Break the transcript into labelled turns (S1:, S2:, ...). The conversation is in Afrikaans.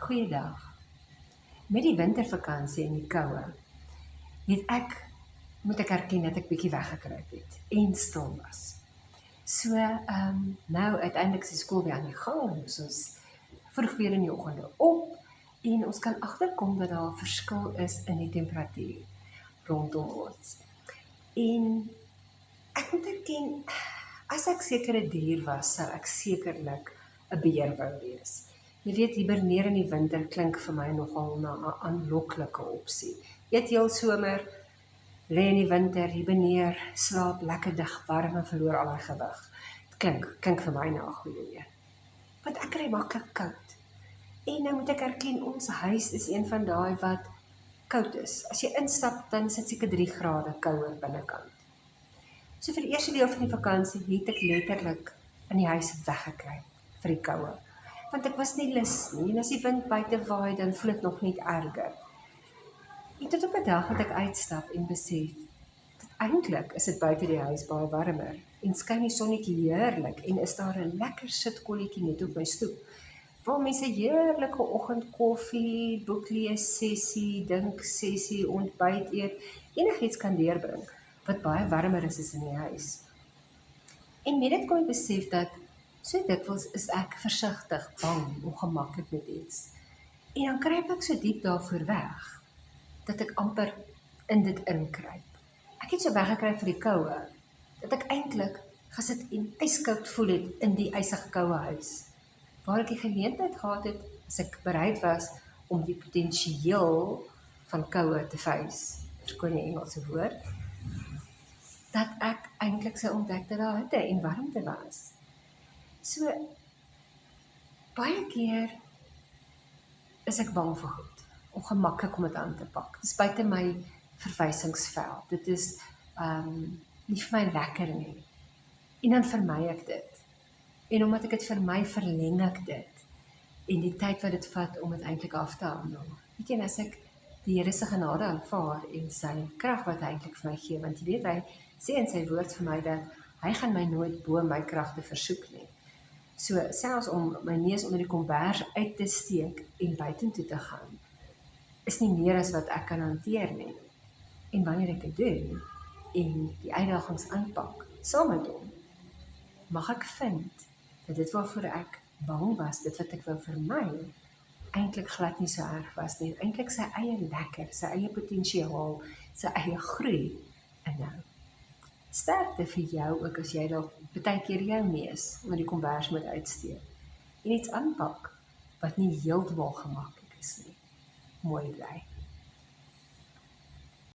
S1: Goeiedag. Met die wintervakansie en die koue, moet ek erken dat ek bietjie weggekruip het en stil was. So, nou uiteindelik is die skool weer aan die gang, en ons vroeg weer in die oggende op, en ons kan agterkom dat daar 'n verskil is in die temperatuur rondom ons. En ek moet erken, as ek sekere dier was, sou ek sekerlik 'n beer wou wees. Jy weet, hiberneer in die winter klink vir my nogal na 'n aanloklike opsie. Eet heel somer, lê in die winter, hiberneer, slaap lekker dig warm en verloor al die gewig. Dit klink vir my na 'n goeie idee. Want ek kry maklik koud. En nou moet ek erken, ons huis is een van daai wat koud is. As jy instap, dan is dit seker 3 grade kouer binnekant. So vir die eerste deel van die vakansie het ek letterlik in die huis weggekruip vir die koue. Want ek was nie lus nie, en as die wind buite waai, dan voel dit nog net erger. En tot op 'n dag wat ek uitstap en besef, dat eintlik is dit buite die huis baie warmer, en skyn die sonnetjie heerlik, en is daar 'n lekker sitkolletjie net op my stoep, waar mense heerlike oggendkoffie, boeklees sessie, dink sessie, ontbyt eet, enigiets kan deurbring, wat baie warmer is as in die huis. En met dit kon ek besef dat, so dikwels is ek versigtig, bang, ongemaklik met iets. En dan kruip ek so diep daarvoor weg, dat ek amper in dit inkruip. Ek het so weggekruip vir die koue, dat ek eintlik gesit en yskoud voel het in die ysige koue huis, waar ek die geleentheid gehad het, as ek bereid was om die potensieel van koue te face, verskoon die Engelse woord, dat ek eintlik sou ontdek dat daar hitte en warmte was. So, baie keer is ek bang vir goed, ongemaklik om dit aan te pak. Dit is buite my verwysingsveld. Dit is nie vir my lekker nie. En dan vermy ek dit. En omdat ek dit vermy, verleng ek dit. En die tyd wat dit vat om dit eintlik af te handel. Weet jy, as ek die Here se genade aanvaar en sy krag wat hy eintlik vir my gee, want jy weet, hy sê in sy woord vir my dat hy gaan my nooit bo my kragte versoek nie. So, selfs om my neus onder die kombers uit te steek en buitentoe te gaan, is nie meer as wat ek kan hanteer nie. En wanneer ek dit doen, en die uitdagings aanpak, saam met hom, mag ek vind, dat dit waarvoor ek bang was, dit wat ek wou vermy, eintlik glad nie so erg was nie, eintlik sy eie lekker, sy eie potensiaal, sy eie groei inhou. Sterkte vir jou ook as jy dalk baie keer jou neus onder die kombers moet uitsteek en iets aanpak wat nie heeltemal gemaklik is nie. Mooi bly.